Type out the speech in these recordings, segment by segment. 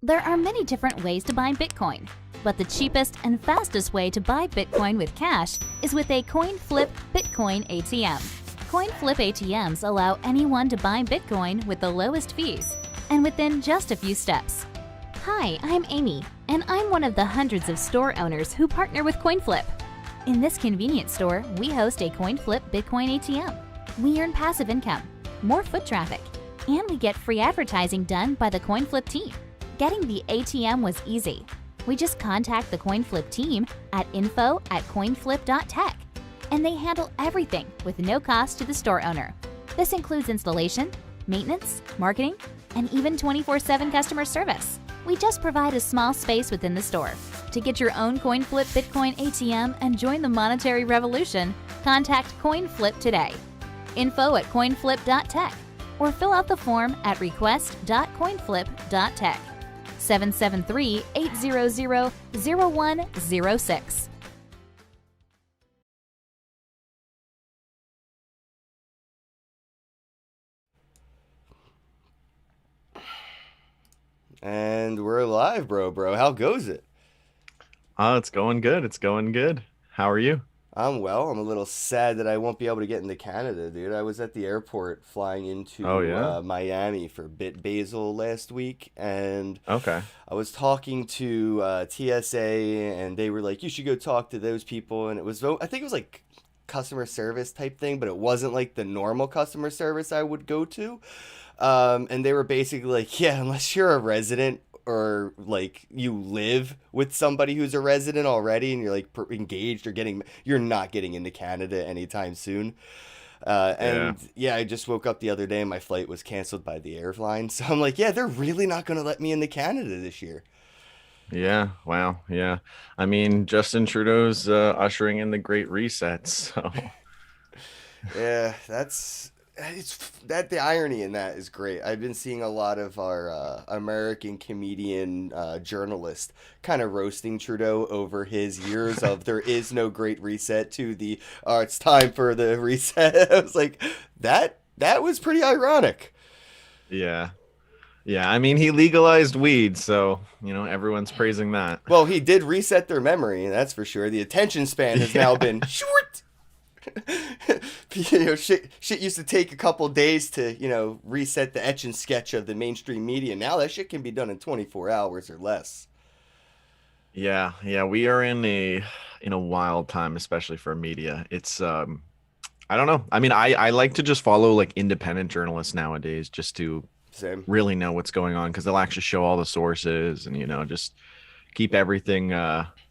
There are many different ways to buy Bitcoin, but the cheapest and fastest way to buy Bitcoin with cash is with a coin flip Bitcoin ATM. Coin flip ATMs allow anyone to buy Bitcoin with the lowest fees and within just a few steps. Hi, I'm Amy, and I'm one of the hundreds of store owners who partner with CoinFlip. In this convenient store, we host a CoinFlip Bitcoin ATM. We earn passive income, more foot traffic, and we get free advertising done by the CoinFlip team. Getting the ATM was easy. We just contact the CoinFlip team at info@coinflip.tech, and they handle everything with no cost to the store owner. This includes installation, maintenance, marketing, and even 24/7 customer service. We just provide a small space within the store. To get your own CoinFlip Bitcoin ATM and join the monetary revolution, contact CoinFlip today. info@coinflip.tech or fill out the form at request.coinflip.tech. 773-800-0106. And we're live, bro. How goes it? It's going good. It's going good. How are you? I'm well. I'm a little sad that I won't be able to get into Canada, dude. I was at the airport flying into Miami for BitBasil last week, and okay, I was talking to TSA, and they were like, "You should go talk to those people." And it was, I think it was like customer service type thing, but it wasn't like the normal customer service I would go to. And they were basically like, "Yeah, unless you're a resident or like you live with somebody who's a resident already and you're like engaged or you're not getting into Canada anytime soon." I just woke up the other day and my flight was canceled by the airline. So I'm like, yeah, they're really not going to let me into Canada this year. Yeah. Wow. Yeah. I mean, Justin Trudeau's ushering in the Great Reset. So yeah, the irony in that is great. I've been seeing a lot of our American comedian journalist kind of roasting Trudeau over his years of there is no great reset to the it's time for the reset. I was like, that was pretty ironic. Yeah. I mean, he legalized weed, so everyone's praising that. Well, he did reset their memory, that's for sure. The attention span has now been short. Shit used to take a couple days to reset the etch and sketch of the mainstream media. Now that shit can be done in 24 hours or less. Yeah, we are in a wild time, especially for media. It's I don't know. I mean, I like to just follow like independent journalists nowadays just to really know what's going on, because they'll actually show all the sources and just keep everything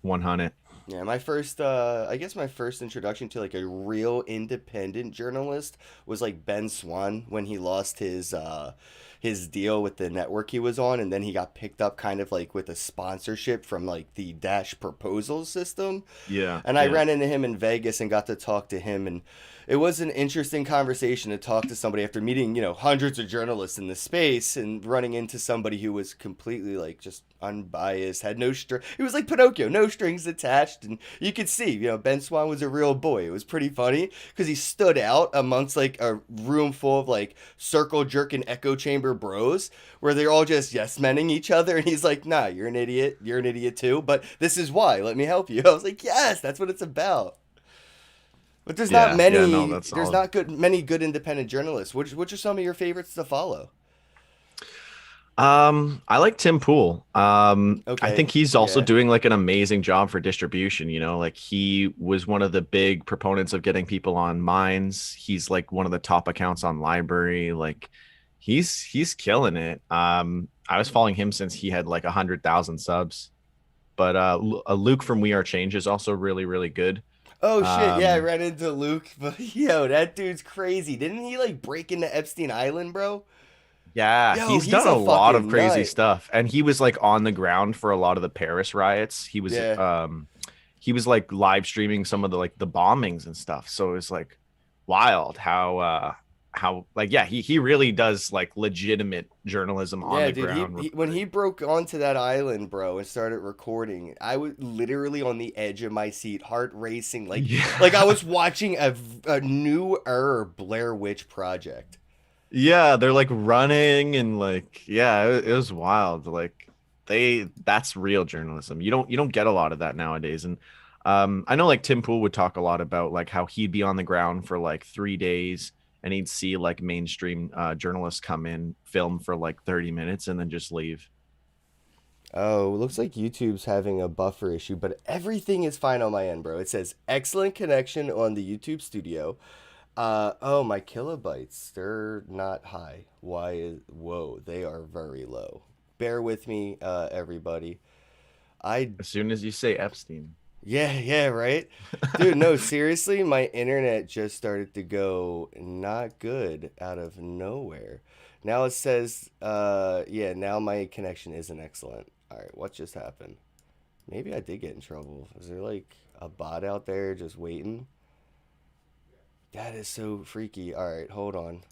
100. Yeah, my first introduction to like a real independent journalist was like Ben Swan when he lost his deal with the network he was on, and then he got picked up kind of like with a sponsorship from like the Dash proposal system. Yeah. And I ran into him in Vegas and got to talk to him, and it was an interesting conversation to talk to somebody after meeting, hundreds of journalists in the space and running into somebody who was completely like just unbiased, had no he was like Pinocchio, no strings attached. And you could see, Ben Swan was a real boy. It was pretty funny because he stood out amongst like a room full of like circle jerking echo chamber bros where they're all just yes-menning each other. And he's like, "Nah, you're an idiot. You're an idiot too. But this is why. Let me help you." I was like, yes, that's what it's about. But there's not many. There's not many good independent journalists. Which are some of your favorites to follow? I like Tim Pool. Okay. I think he's also doing like an amazing job for distribution. Like he was one of the big proponents of getting people on Minds. He's like one of the top accounts on Library. Like he's killing it. I was following him since he had like 100,000 subs. But Luke from We Are Change is also really, really good. Oh shit, yeah, I ran into Luke, but that dude's crazy. Didn't he like break into Epstein Island, bro? Yeah, he's done a lot of crazy stuff, and he was like on the ground for a lot of the Paris riots. He was like live streaming some of the like the bombings and stuff. So it was like wild how he really does like legitimate journalism on the ground. When he broke onto that island, bro, and started recording, I was literally on the edge of my seat, heart racing, like I was watching a new Blair Witch Project. Yeah, they're like running and like it was wild. Like That's real journalism. You don't get a lot of that nowadays. And I know like Tim Pool would talk a lot about like how he'd be on the ground for like 3 days and he'd see like mainstream journalists come in, film for like 30 minutes and then just leave. Oh, looks like YouTube's having a buffer issue, but everything is fine on my end, bro. It says excellent connection on the YouTube studio. Oh, my kilobytes, they're not high. Whoa, they are very low. Bear with me, everybody. I, As soon as you say Epstein. yeah, right? Dude, no, seriously, my internet just started to go not good out of nowhere. Now it says, yeah, now my connection isn't excellent. All right, what just happened? Maybe I did get in trouble. Is there like a bot out there just waiting? That is so freaky. All right, hold on.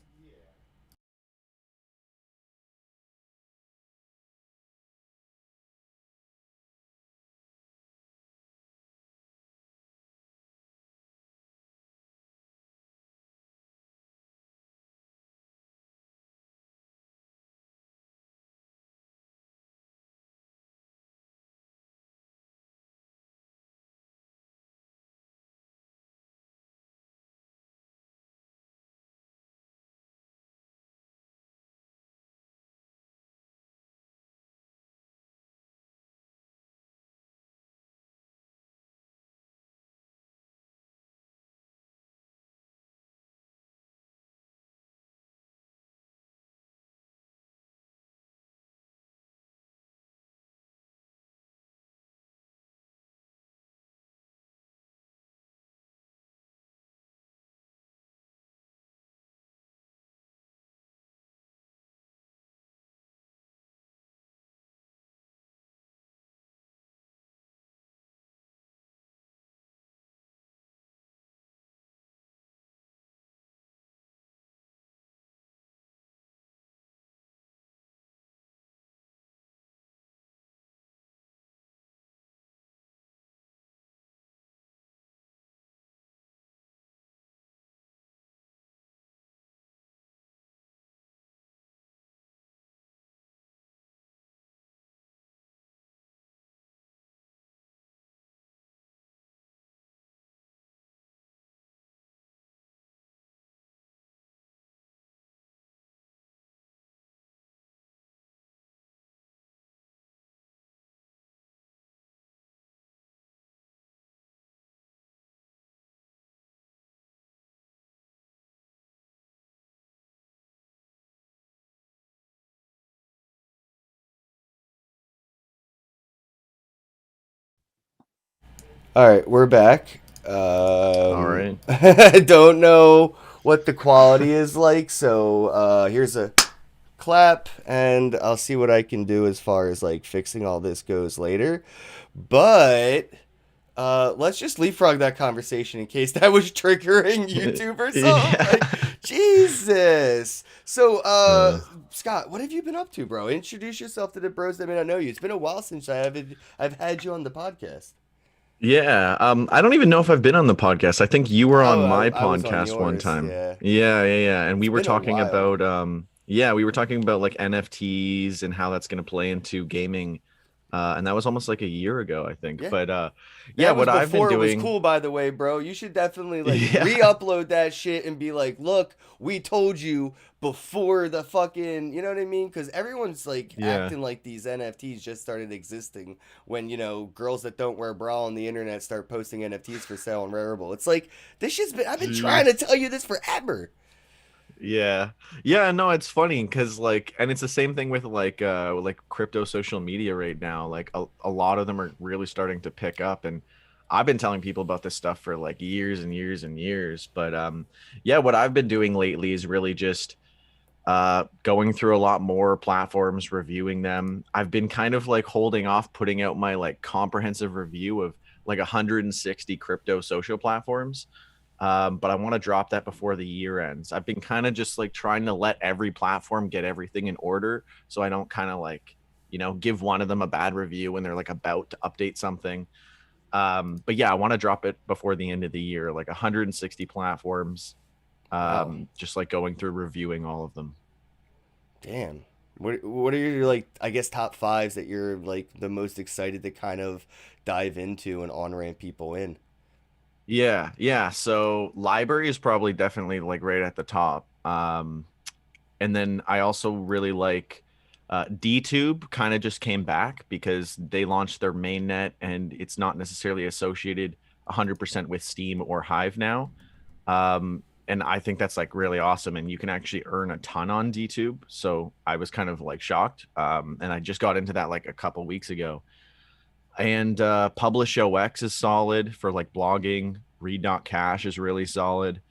All right, we're back. All right. I don't know what the quality is like, so here's a clap, and I'll see what I can do as far as like fixing all this goes later. But let's just leapfrog that conversation in case that was triggering YouTube or something. Yeah. Like, Jesus. So, Uh, Scott, what have you been up to, bro? Introduce yourself to the bros that may not know you. It's been a while since I've had you on the podcast. yeah. I don't even know if I've been on the podcast. I think you were on Oh, my I was on podcast one yours. time. Yeah, Yeah. And it's we were been a talking while. about we were talking about like NFTs and how that's going to play into gaming. And that was almost like a year ago, I think. Yeah. But yeah, That was what I've been before it was doing. cool, by the way, bro. You should definitely like Yeah. re-upload that shit and be like, "Look, we told you before the fucking," you know what I mean? Because everyone's like Yeah. acting like these NFTs just started existing when girls that don't wear bra on the internet start posting NFTs for sale on Rarible. It's like this shit's been. I've been trying to Jeez. tell you this forever. Yeah. Yeah, no, it's funny because like and it's the same thing with like crypto social media right now. Like a lot of them are really starting to pick up and I've been telling people about this stuff for like years and years and years. But yeah, what I've been doing lately is really just going through a lot more platforms, reviewing them. I've been kind of like holding off putting out my like comprehensive review of like 160 crypto social platforms. But I want to drop that before the year ends. I've been kind of just like trying to let every platform get everything in order so I don't kind of like, give one of them a bad review when they're like about to update something. But yeah, I want to drop it before the end of the year, like 160 platforms, Wow, just like going through reviewing all of them. damn. What are your, like, I guess, top fives that you're like the most excited to kind of dive into and on ramp people in? Yeah. So library is probably definitely like right at the top. And then I also really like DTube kind of just came back because they launched their mainnet and it's not necessarily associated 100% with Steam or Hive now. And I think that's like really awesome. And you can actually earn a ton on DTube. So I was kind of like shocked. And I just got into that like a couple weeks ago. And Publish OX is solid for like blogging. Read.cash is really solid.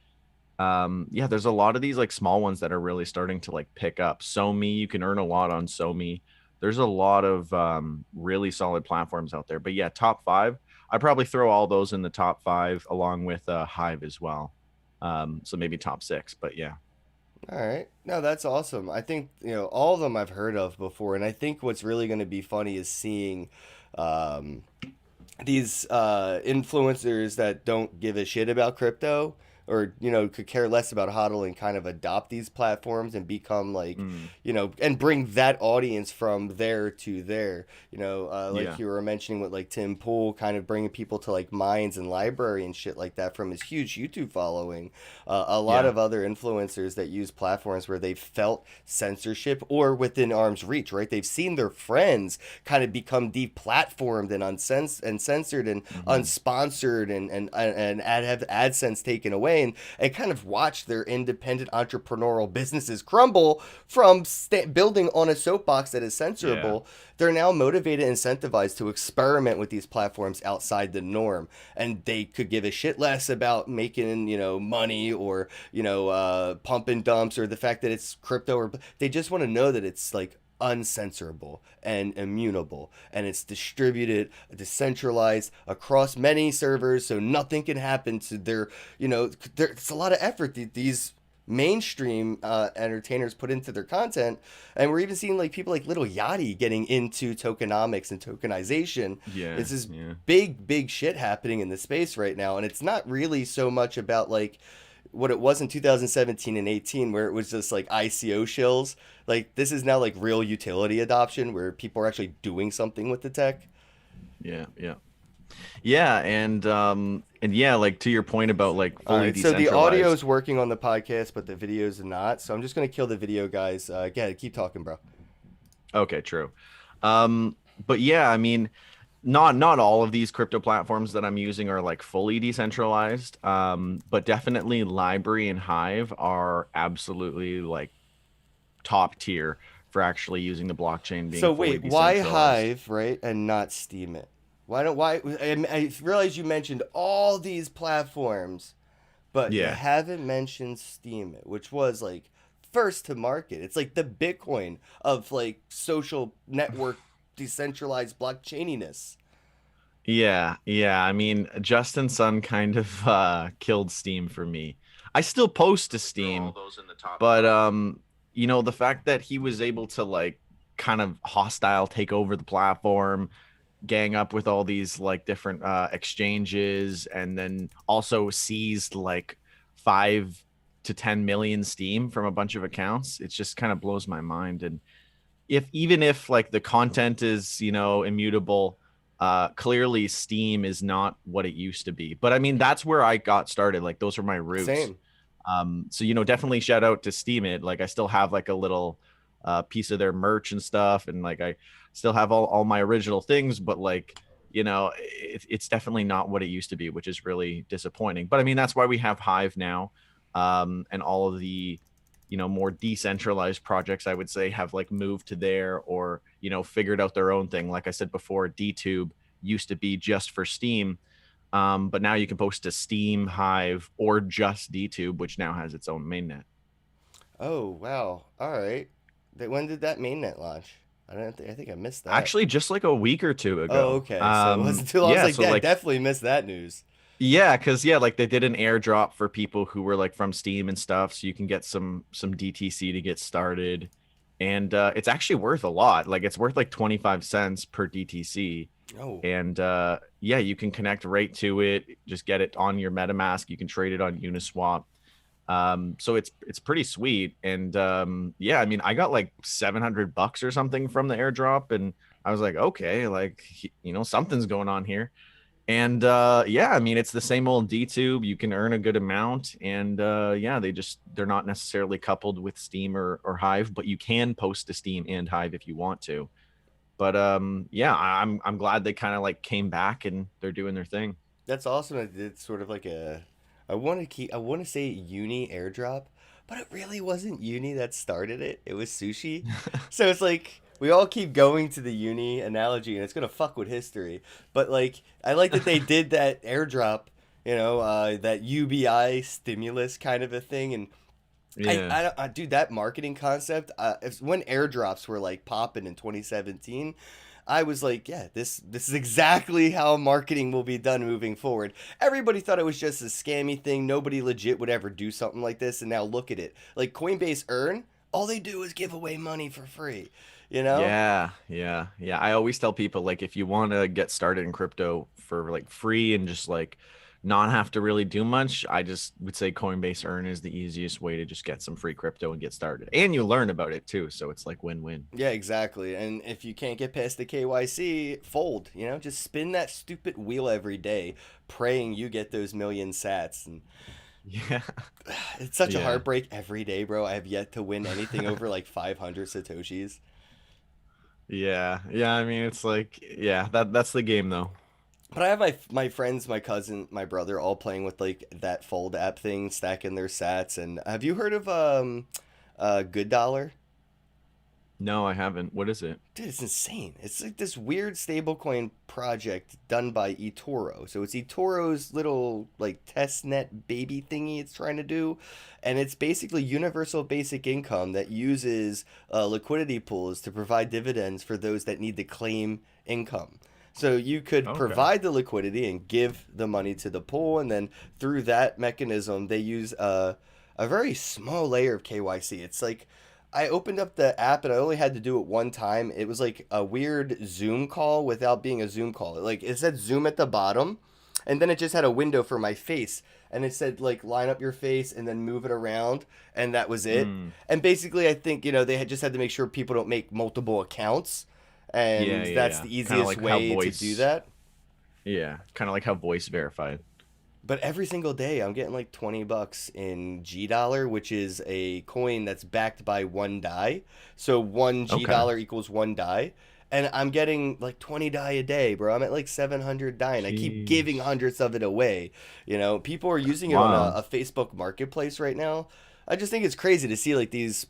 Yeah, there's a lot of these like small ones that are really starting to like pick up. SoMe, you can earn a lot on SoMe. There's a lot of really solid platforms out there. But yeah, top five, I probably throw all those in the top five along with Hive as well. So maybe top six, but yeah. All right. No, that's awesome. I think, all of them I've heard of before. And I think what's really going to be funny is seeing um, these influencers that don't give a shit about crypto or, could care less about hodling kind of adopt these platforms and become like, Mm, and bring that audience from there to there, like yeah. you were mentioning with like Tim Pool kind of bringing people to like Minds and Library and shit like that from his huge YouTube following. A lot Yeah. of other influencers that use platforms where they've felt censorship or within arm's reach, right? They've seen their friends kind of become deplatformed and censored and Hmm. unsponsored and have AdSense taken away and kind of watch their independent entrepreneurial businesses crumble from building on a soapbox that is Yeah. censorable. They're now motivated and incentivized to experiment with these platforms outside the norm, and they could give a shit less about making money or pump and dumps or the fact that it's crypto, or they just want to know that it's like uncensorable and immutable, and it's distributed, decentralized across many servers, so nothing can happen to their, it's a lot of effort that these mainstream entertainers put into their content. And we're even seeing like people like Little Yachty getting into tokenomics and tokenization. Yeah. It's this Yeah. big shit happening in the space right now, and it's not really so much about like what it was in 2017 and 18 where it was just like ICO shills. Like this is now like real utility adoption where people are actually doing something with the tech. Yeah. Yeah. And yeah, like to your point about like All fully right, so the audio decentralized. is working on the podcast, but the videos are not. So I'm just gonna kill the video, guys. Go ahead, keep talking, bro. Okay, true. Um, but yeah, I mean, not all of these crypto platforms that I'm using are like fully decentralized. But definitely Library and Hive are absolutely like top tier for actually using the blockchain being So fully wait, why decentralized. Hive, right, and not Steam it? Why don't why? I realize you mentioned all these platforms, but you Yeah. haven't mentioned Steam it, which was like first to market. It's like the Bitcoin of like social network decentralized blockchaininess. Yeah. I mean, Justin Sun kind of killed Steam for me. I still post to Steam, but the fact that he was able to like kind of hostile take over the platform, gang up with all these like different exchanges, and then also seized like 5 to 10 million Steam from a bunch of accounts. It just kind of blows my mind. And even if like the content is immutable, clearly Steam is not what it used to be. But I mean, that's where I got started. Like those are my roots. Same. So definitely shout out to Steam it. Like I still have like a little piece of their merch and stuff, and like I still have all my original things, but like it's definitely not what it used to be, which is really disappointing. But I mean, that's why we have Hive now, and all of the more decentralized projects, I would say, have like moved to there, or figured out their own thing. Like I said before, DTube used to be just for Steam, but now you can post to Steam, Hive, or just DTube, which now has its own mainnet. Oh wow. All right. When did that mainnet launch? I think I missed that. Actually, just like a week or two Oh, ago. okay. So it wasn't too long. I was Yeah, like, so yeah, like definitely missed that news. yeah, because yeah, like they did an airdrop for people who were like from Steam and stuff, so you can get some DTC to get started, and it's actually worth a lot. Like it's worth like 25 cents per DTC, Oh, and yeah, you can connect right to it. Just get it on your MetaMask. You can trade it on Uniswap. So it's pretty sweet. And yeah, I mean, I got like $700 or something from the airdrop, and I was like, okay, like you know, something's going on here. And yeah, I mean, it's the same old D-tube. You can earn a good amount, and yeah, they're not necessarily coupled with Steam or Hive, but you can post to Steam and Hive if you want to. But yeah, I'm glad they kind of like came back and they're doing their thing. That's awesome. It's sort of like a, I want to say uni airdrop, but it really wasn't uni that started it. It was sushi. So it's like we all keep going to the uni analogy, and it's gonna fuck with history. But like, I like that they did that airdrop. You know, that UBI stimulus kind of a thing, and Yeah. dude, that marketing concept. When airdrops were like popping in 2017, I was like, yeah, this is exactly how marketing will be done moving forward. Everybody thought it was just a scammy thing. Nobody legit would ever do something like this, and now look at it. Like Coinbase Earn, all they do is give away money for free. You know? Yeah, yeah, yeah. I always tell people like if you want to get started in crypto for like free and just like not have to really do much, I just would say Coinbase Earn is the easiest way to just get some free crypto and get started. And you learn about it too, so it's like win-win. Yeah, exactly. And if you can't get past the KYC, fold. You know, just spin that stupid wheel every day, praying you get those million sats. And Yeah. it's such a Yeah. heartbreak every day, bro. I have yet to win anything over like 500 satoshis. Yeah. Yeah, I mean it's like yeah, that's the game though. But I have my friends, my cousin, my brother, all playing with like that Fold app thing, stacking their sats. And have you heard of Good Dollar? No, I haven't. What is it? Dude, it's insane. It's like this weird stablecoin project done by eToro. So it's eToro's little like test net baby thingy it's trying to do, and it's basically universal basic income that uses liquidity pools to provide dividends for those that need to claim income. So you could Okay. provide the liquidity and give the money to the pool, and then through that mechanism, they use a very small layer of KYC. It's like I opened up the app and I only had to do it one time. It was like a weird Zoom call without being a Zoom call. Like it said Zoom at the bottom, and then it just had a window for my face, and it said like line up your face and then move it around, and that was it. Mm. And basically, I think they had just had to make sure people don't make multiple accounts, Yeah, and yeah, that's yeah. the Kind of easiest like how way to do voice that. Yeah, kind of like how voice verified. But every single day, I'm getting like $20 in G dollar, which is a coin that's backed by one die. So one G Okay. dollar equals one die. And I'm getting like 20 die a day, bro. I'm at like 700 die, and I keep giving Jeez. hundreds of it away. People are using it on Wow. a Facebook marketplace right now. I just think it's crazy to see like these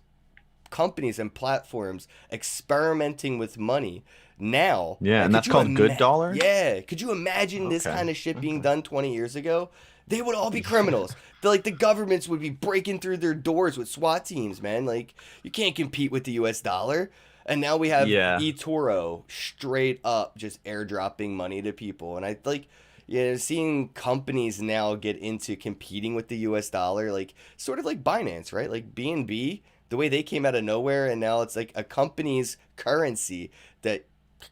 companies and platforms experimenting with money now. Yeah, Like, and that's called Good Dollar? yeah, could you imagine this Okay. kind of shit being Okay. done 20 years ago? They would all be criminals. The governments would be breaking through their doors with SWAT teams, man. Like you can't compete with the US dollar. And now we have Yeah. eToro straight up just airdropping money to people. And I like seeing companies now get into competing with the US dollar, like sort of like Binance, right? Like BNB, the way they came out of nowhere, and now it's like a company's currency that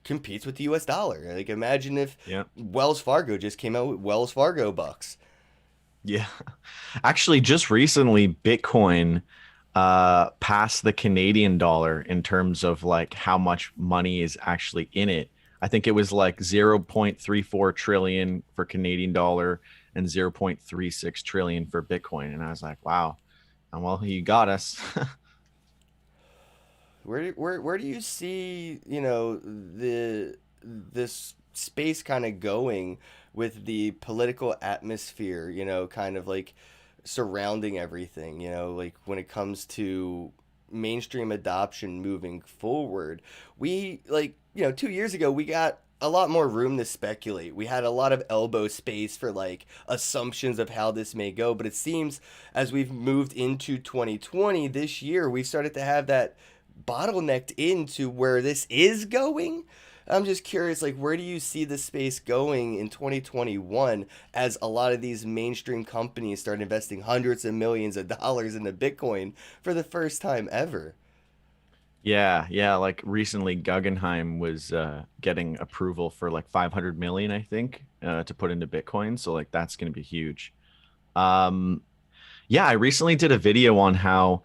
competes with the US dollar. Like imagine if Yeah. Wells Fargo just came out with Wells Fargo bucks. Yeah. Actually, just recently, Bitcoin passed the Canadian dollar in terms of like how much money is actually in it. I think it was like 0.34 trillion for Canadian dollar and 0.36 trillion for Bitcoin. And I was like, wow. And well, you got us. Where do you see, this space kind of going with the political atmosphere, kind of like surrounding everything, like when it comes to mainstream adoption moving forward? We like, 2 years ago we got a lot more room to speculate. We had a lot of elbow space for like assumptions of how this may go, but it seems as we've moved into 2020 this year, we started to have that bottlenecked into where this is going. I'm just curious, like, where do you see the space going in 2021 as a lot of these mainstream companies start investing hundreds of millions of dollars into Bitcoin for the first time ever? Yeah, yeah. Like recently, Guggenheim was getting approval for like 500 million, I think, to put into Bitcoin. So like that's going to be huge. Um, Yeah, I recently did a video on how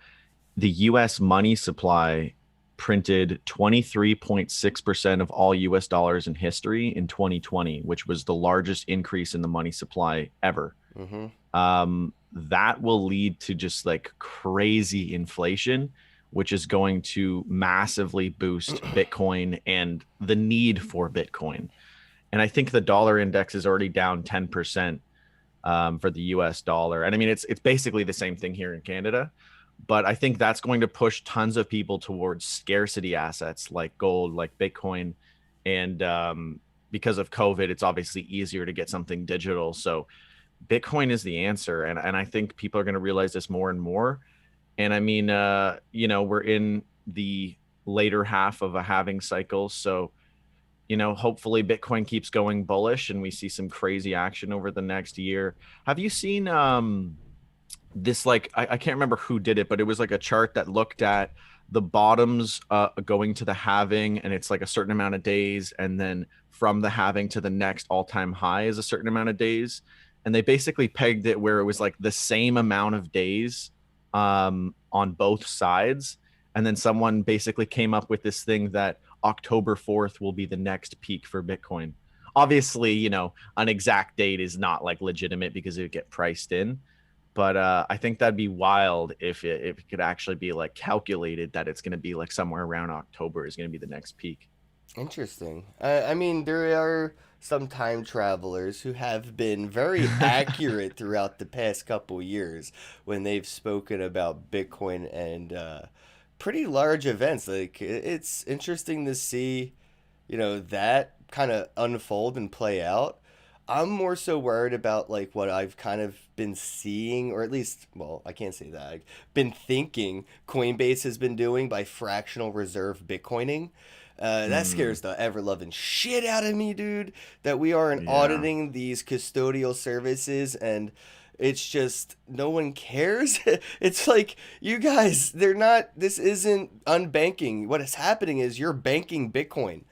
the US money supply printed 23.6% of all US dollars in history in 2020, which was the largest increase in the money supply ever. Mm-hmm. That will lead to just like crazy inflation, which is going to massively boost Bitcoin and the need for Bitcoin. And I think the dollar index is already down 10% for the US dollar. And I mean, it's basically the same thing here in Canada. But I think that's going to push tons of people towards scarcity assets like gold, like Bitcoin. And because of COVID, it's obviously easier to get something digital. So Bitcoin is the answer. And I think people are going to realize this more and more. And I mean, we're in the later half of a halving cycle. So, hopefully Bitcoin keeps going bullish and we see some crazy action over the next year. Have you seen this, like, I can't remember who did it, but it was like a chart that looked at the bottoms going to the halving, and it's like a certain amount of days, and then from the halving to the next all-time high is a certain amount of days, and they basically pegged it where it was like the same amount of days on both sides, and then someone basically came up with this thing that October 4th will be the next peak for Bitcoin. Obviously, an exact date is not like legitimate because it would get priced in. But I think that'd be wild if it could actually be like calculated that it's going to be like somewhere around October is going to be the next peak. Interesting. I mean, there are some time travelers who have been very accurate throughout the past couple years when they've spoken about Bitcoin and pretty large events. Like, it's interesting to see, that kind of unfold and play out. I'm more so worried about like what I've kind of been seeing, or at least, well, I can't say that. I've been thinking Coinbase has been doing by fractional reserve Bitcoining. That scares the ever loving shit out of me, dude. That we aren't Yeah. auditing these custodial services, and it's just no one cares. It's like, you guys, this isn't unbanking. What is happening is you're banking Bitcoin.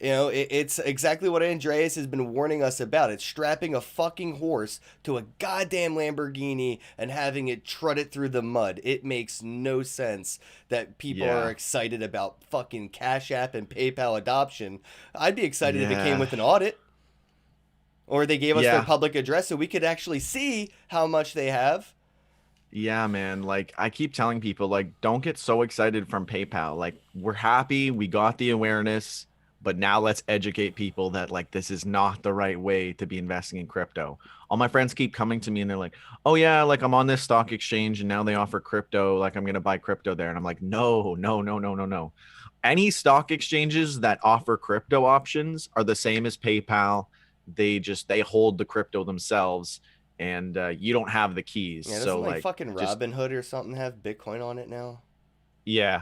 It's exactly what Andreas has been warning us about. It's strapping a fucking horse to a goddamn Lamborghini and having it trot it through the mud. It makes no sense that people Yeah. are excited about fucking Cash App and PayPal adoption. I'd be excited if it came Yeah. with an audit. Or they gave us their Yeah. public address so we could actually see how much they have. Yeah, man. Like, I keep telling people, like, don't get so excited from PayPal. Like, we're happy, we got the awareness, but now let's educate people that like this is not the right way to be investing in crypto. All my friends keep coming to me and they're like, "Oh yeah, like I'm on this stock exchange and now they offer crypto, like I'm going to buy crypto there." And I'm like, "No, no, no, no, no, no. Any stock exchanges that offer crypto options are the same as PayPal. They hold the crypto themselves, and you don't have the keys." Yeah, So doesn't like like fucking just Robinhood or something have Bitcoin on it now? yeah.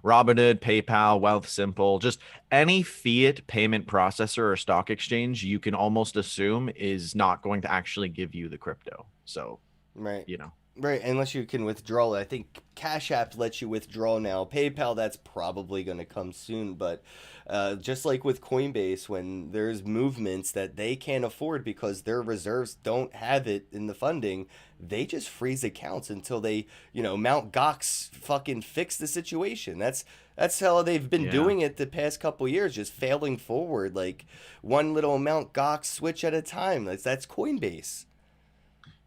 Robinhood, PayPal, Wealth just any fiat payment processor or stock exchange, you can almost assume is not going to actually give you the crypto. So, Right. you know, Right, unless you can withdraw it. I think Cash App lets you withdraw now. PayPal, that's probably going to come soon. But just like with Coinbase, when there's movements that they can't afford because their reserves don't have it in the funding, they just freeze accounts until they, Mount Gox fucking fix the situation. That's how they've been yeah. doing it the past couple years, just failing forward, like one little Mount Gox switch at a time. That's Coinbase.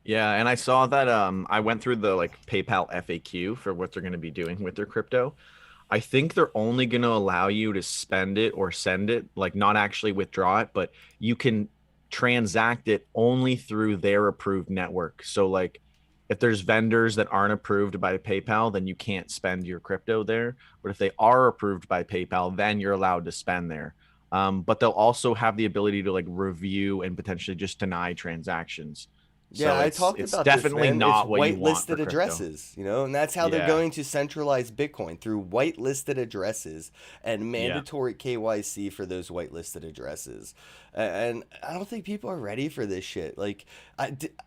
Yeah, and I saw that I went through the like PayPal FAQ for what they're going to be doing with their crypto. I think they're only going to allow you to spend it or send it, like not actually withdraw it, but you can transact it only through their approved network. So like if there's vendors that aren't approved by PayPal, then you can't spend your crypto there. But if they are approved by PayPal, then you're allowed to spend there. But they'll also have the ability to like review and potentially just deny transactions. Yeah, So I it's talked it's about this, definitely man. It's not what you want for whitelisted crypto. addresses, and that's how they're Yeah. going to centralize Bitcoin through whitelisted addresses and Yeah. mandatory KYC for those whitelisted addresses. And I don't think people are ready for this shit. Like,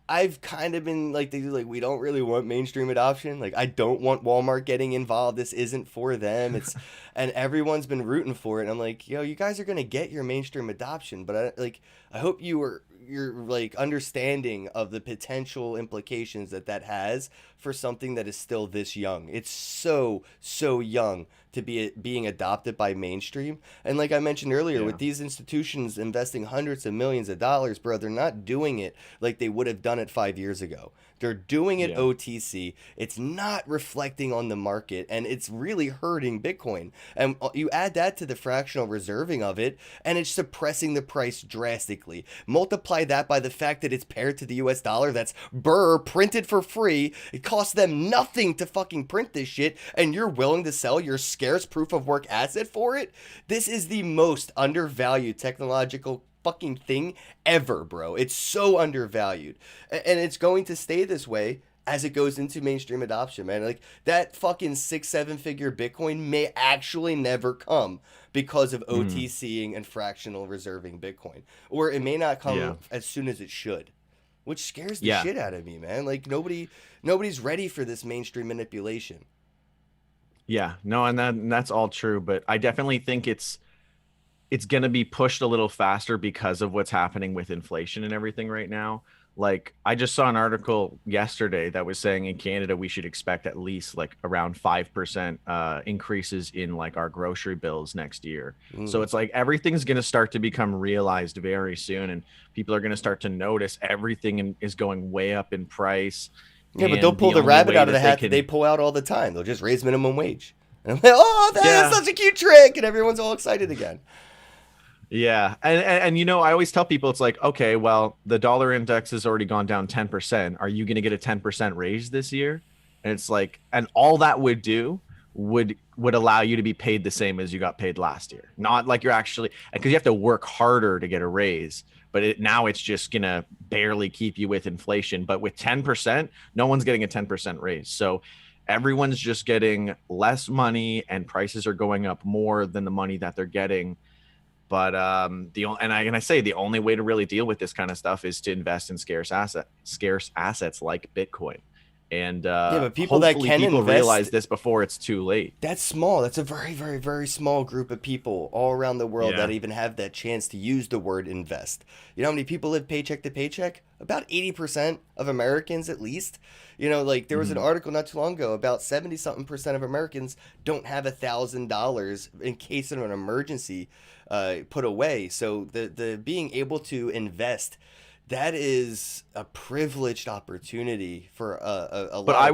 I've kind of been like, we don't really want mainstream adoption. Like, I don't want Walmart getting involved. This isn't for them. And everyone's been rooting for it. And I'm like, yo, you guys are gonna get your mainstream adoption, but I hope you're like understanding of the potential implications that has for something that is still this young. It's so young to be being adopted by mainstream. And like I mentioned earlier, with these institutions investing hundreds of millions of dollars, bro, they're not doing it like they would have done it 5 years ago. They're doing it OTC. It's not reflecting on the market, and it's really hurting Bitcoin. And you add that to the fractional reserving of it, and it's suppressing the price drastically. Multiply that by the fact that it's paired to the US dollar that's printed for free. It costs them nothing to fucking print this shit, and you're willing to sell your scarce proof of work asset for it? This is the most undervalued technological fucking thing ever, bro. It's so undervalued, and it's going to stay this way as it goes into mainstream adoption, man. Like that fucking 6-7 figure Bitcoin may actually never come because of OTCing and fractional reserving Bitcoin, or it may not come as soon as it should, which scares the shit out of me, man. Like nobody's ready for this mainstream manipulation. Yeah, no, and that's all true, but I definitely think it's going to be pushed a little faster because of what's happening with inflation and everything right now. Like I just saw an article yesterday that was saying in Canada we should expect at least like around 5% increases in like our grocery bills next year. So it's like everything's going to start to become realized very soon, and people are going to start to notice everything is going way up in price. Yeah, but they'll pull the rabbit out of the hat that they pull out all the time. They'll just raise minimum wage. And I'm like, oh, that is such a cute trick, and everyone's all excited again. Yeah. And you know, I always tell people, it's like, okay, well, the dollar index has already gone down 10%. Are you going to get a 10% raise this year? And it's like, and all that would do would allow you to be paid the same as you got paid last year. Not like you're actually, because you have to work harder to get a raise, but now it's just going to barely keep you with inflation. But with 10%, no one's getting a 10% raise. So everyone's just getting less money, and prices are going up more than the money that they're getting. But I say the only way to really deal with this kind of stuff is to invest in scarce assets like Bitcoin. And but people that can invest, realize this before it's too late. That's small. That's a very, very, very small group of people all around the world that even have that chance to use the word invest. You know how many people live paycheck to paycheck? About 80% of Americans, at least. You know, like there was an article not too long ago about 70-something% of Americans don't have $1,000 in case of an emergency put away. So the being able to invest, that is a privileged opportunity for a lot. But I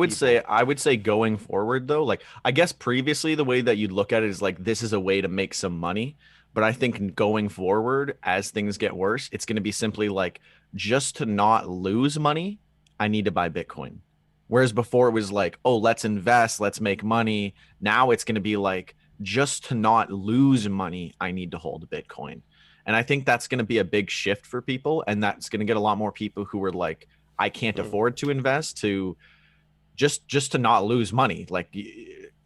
would say going forward though, like I guess previously the way that you'd look at it is like this is a way to make some money. But I think going forward, as things get worse, it's going to be simply like, just to not lose money, I need to buy Bitcoin. Whereas before it was like, oh, let's invest, let's make money. Now it's going to be like, just to not lose money, I need to hold Bitcoin. And I think that's going to be a big shift for people. And that's going to get a lot more people who are like, I can't afford to invest, to just to not lose money. Like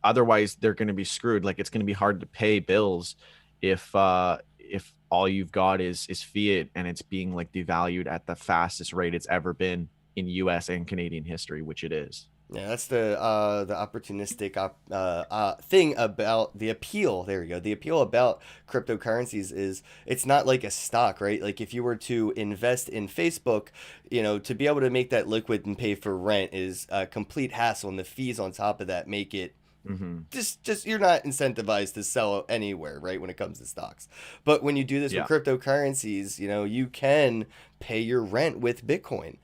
otherwise they're going to be screwed. Like it's going to be hard to pay bills if all you've got is fiat, and it's being like devalued at the fastest rate it's ever been in US and Canadian history, which it is. Yeah, that's the opportunistic thing about the appeal. There we go. The appeal about cryptocurrencies is it's not like a stock, right? Like if you were to invest in Facebook, you know, to be able to make that liquid and pay for rent is a complete hassle, and the fees on top of that make it just you're not incentivized to sell anywhere, right, when it comes to stocks. But when you do this with cryptocurrencies, you know, you can pay your rent with Bitcoin.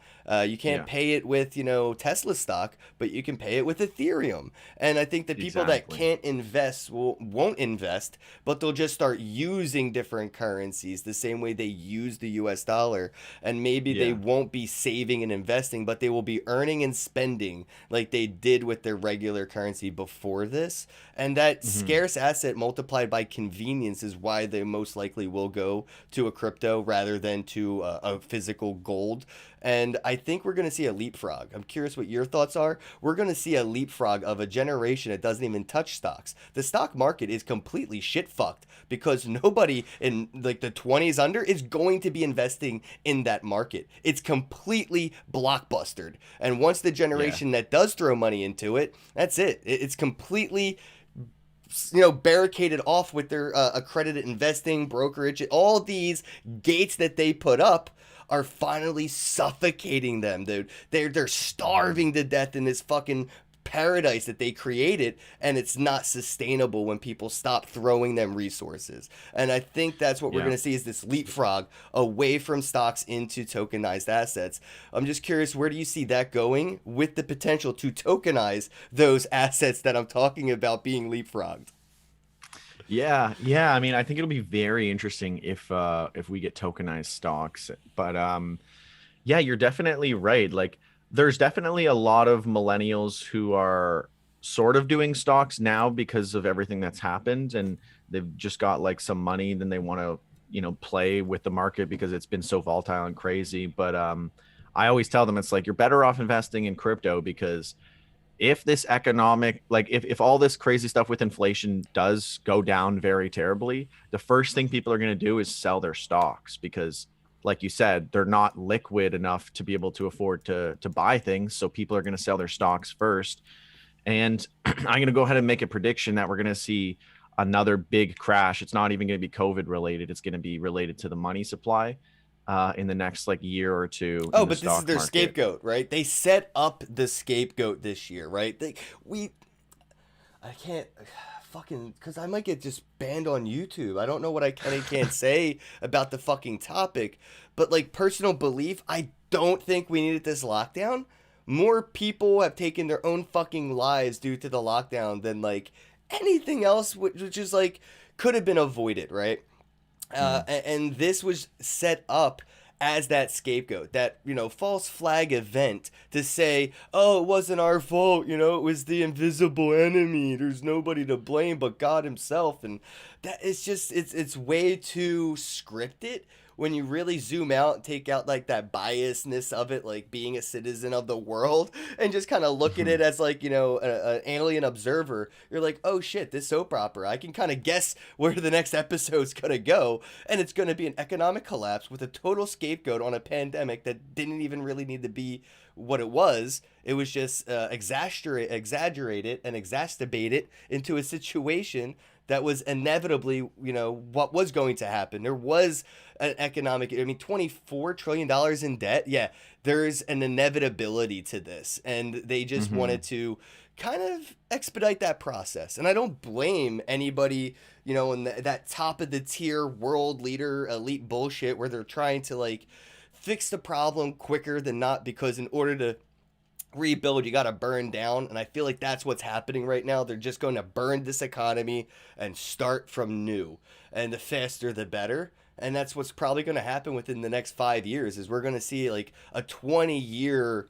You can't pay it with, you know, Tesla stock, but you can pay it with Ethereum. And I think that people that can't invest won't invest, but they'll just start using different currencies the same way they use the US dollar. And maybe they won't be saving and investing, but they will be earning and spending like they did with their regular currency before this. And that scarce asset multiplied by convenience is why they most likely will go to a crypto rather than to a physical gold. And I think we're going to see a leapfrog. I'm curious what your thoughts are. We're going to see a leapfrog of a generation that doesn't even touch stocks. The stock market is completely shit fucked because nobody in like the 20s under is going to be investing in that market. It's completely blockbustered. And once the generation that does throw money into it, that's it. It's completely barricaded off with their accredited investing, brokerage, all these gates that they put up are finally suffocating them, dude. They're starving to death in this fucking paradise that they created, and it's not sustainable when people stop throwing them resources. And I think that's what we're going to see, is this leapfrog away from stocks into tokenized assets. I'm just curious, where do you see that going with the potential to tokenize those assets that I'm talking about being leapfrogged? Yeah. I mean, I think it'll be very interesting if we get tokenized stocks. But yeah, you're definitely right. Like, there's definitely a lot of millennials who are sort of doing stocks now because of everything that's happened, and they've just got like some money, then they want to, play with the market because it's been so volatile and crazy. But I always tell them, it's like, you're better off investing in crypto, because if this economic, like if all this crazy stuff with inflation does go down very terribly, the first thing people are going to do is sell their stocks, because like you said, they're not liquid enough to be able to afford to buy things. So people are going to sell their stocks first. And I'm going to go ahead and make a prediction that we're going to see another big crash. It's not even going to be COVID related. It's going to be related to the money supply in the next like year or two. Oh, but this is their scapegoat, right? They set up the scapegoat this year, right? I can't fucking, because I might get just banned on YouTube. I don't know what I can and can't say about the fucking topic, but like, personal belief, I don't think we needed this lockdown. More people have taken their own fucking lives due to the lockdown than like anything else, which is like, could have been avoided, right? And this was set up as that scapegoat, that, false flag event to say, oh, it wasn't our fault, it was the invisible enemy, there's nobody to blame but God himself. And that it's just, it's way too scripted when you really zoom out and take out like that biasness of it, like being a citizen of the world, and just kind of look at it as like, an alien observer. You're like, oh shit, this soap opera, I can kind of guess where the next episode's gonna go, and it's gonna be an economic collapse with a total scapegoat on a pandemic that didn't even really need to be what it was. It was just exaggerated and exacerbated into a situation that was inevitably, what was going to happen. There was an economic, $24 trillion in debt. Yeah, there's an inevitability to this. And they just wanted to kind of expedite that process. And I don't blame anybody, in that top of the tier world leader, elite bullshit, where they're trying to like fix the problem quicker than not, because in order to rebuild, you got to burn down. And I feel like that's what's happening right now. They're just going to burn this economy and start from new, and the faster the better. And that's what's probably going to happen within the next 5 years, is we're going to see like a 20-year